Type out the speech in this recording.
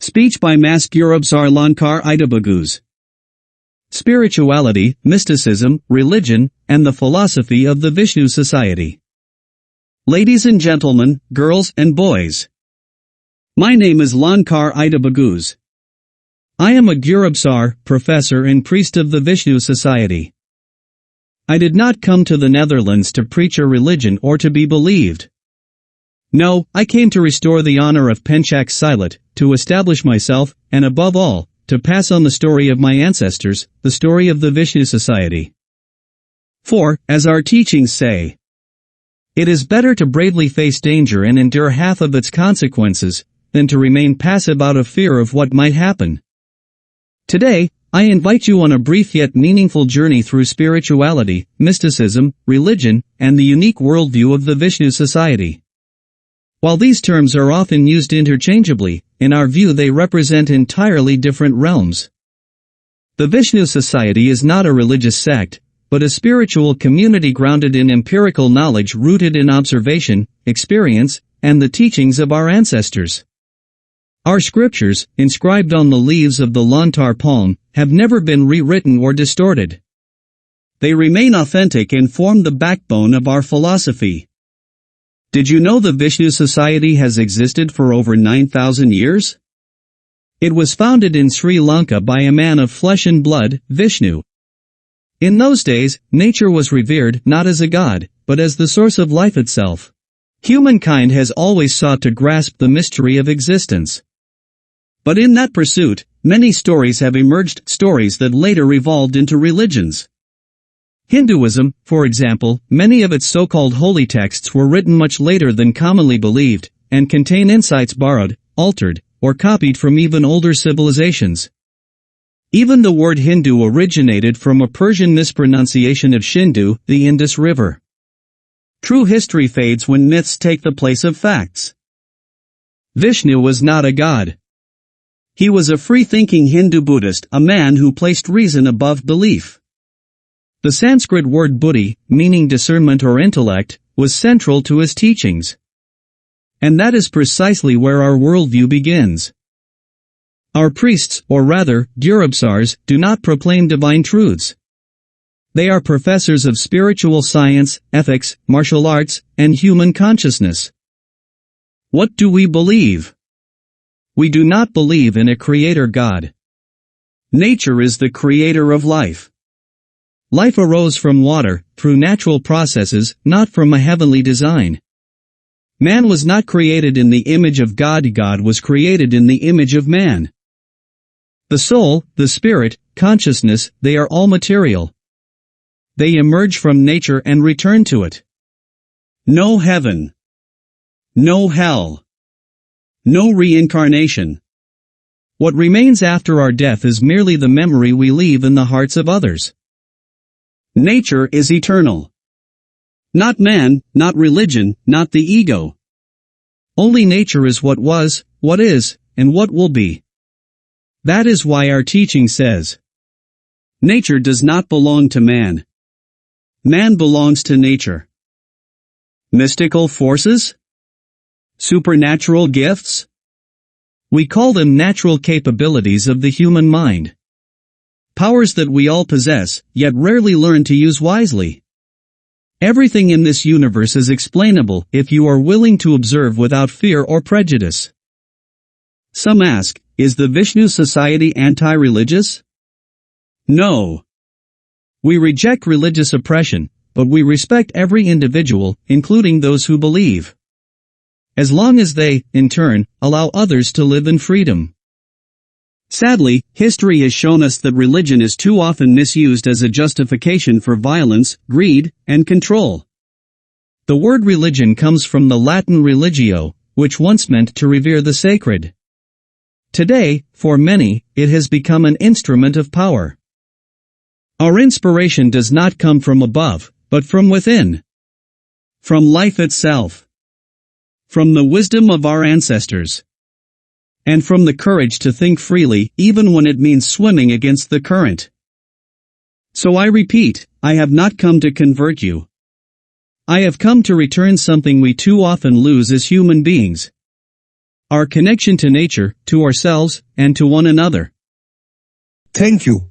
Speech by Mas Gurubesar Lancar Bagus. Spirituality, mysticism, religion, and the philosophy of the Vishnu Society. Ladies and gentlemen, girls and boys. My name is Lancar Bagus. I am a Gurubesar, professor and priest of the Vishnu Society. I did not come to the Netherlands to preach a religion or to be believed. No, I came to restore the honor of Penchak Silat, to establish myself, and above all, to pass on the story of my ancestors, the story of the Vishnu Society. For, as our teachings say, it is better to bravely face danger and endure half of its consequences, than to remain passive out of fear of what might happen. Today, I invite you on a brief yet meaningful journey through spirituality, mysticism, religion, and the unique worldview of the Vishnu Society. While these terms are often used interchangeably, in our view they represent entirely different realms. The Vishnu Society is not a religious sect, but a spiritual community grounded in empirical knowledge rooted in observation, experience, and the teachings of our ancestors. Our scriptures, inscribed on the leaves of the Lancar palm, have never been rewritten or distorted. They remain authentic and form the backbone of our philosophy. Did you know the Vishnu Society has existed for over 9,000 years? It was founded in Sri Lanka by a man of flesh and blood, Vishnu. In those days, nature was revered not as a god, but as the source of life itself. Humankind has always sought to grasp the mystery of existence. But in that pursuit, many stories have emerged, stories that later evolved into religions. Hinduism, for example, many of its so-called holy texts were written much later than commonly believed, and contain insights borrowed, altered, or copied from even older civilizations. Even the word Hindu originated from a Persian mispronunciation of Shindu, the Indus River. True history fades when myths take the place of facts. Vishnu was not a god. He was a free-thinking Hindu Buddhist, a man who placed reason above belief. The Sanskrit word buddhi, meaning discernment or intellect, was central to his teachings. And that is precisely where our worldview begins. Our priests, or rather, Gurubesars, do not proclaim divine truths. They are professors of spiritual science, ethics, martial arts, and human consciousness. What do we believe? We do not believe in a creator God. Nature is the creator of life. Life arose from water, through natural processes, not from a heavenly design. Man was not created in the image of God. God was created in the image of man. The soul, the spirit, consciousness, they are all material. They emerge from nature and return to it. No heaven. No hell. No reincarnation. What remains after our death is merely the memory we leave in the hearts of others. Nature is eternal. Not man, not religion, not the ego. Only nature is what was, what is, and what will be. That is why our teaching says, nature does not belong to man. Man belongs to nature. Mystical forces? Supernatural gifts? We call them natural capabilities of the human mind. Powers that we all possess, yet rarely learn to use wisely. Everything in this universe is explainable if you are willing to observe without fear or prejudice. Some ask, is the Vishnu Society anti-religious? No. We reject religious oppression, but we respect every individual, including those who believe. As long as they, in turn, allow others to live in freedom. Sadly, history has shown us that religion is too often misused as a justification for violence, greed, and control. The word religion comes from the Latin religio, which once meant to revere the sacred. Today, for many, it has become an instrument of power. Our inspiration does not come from above, but from within. From life itself. From the wisdom of our ancestors. And from the courage to think freely, even when it means swimming against the current. So I repeat, I have not come to convert you. I have come to return something we too often lose as human beings. our connection to nature, to ourselves, and to one another. Thank you.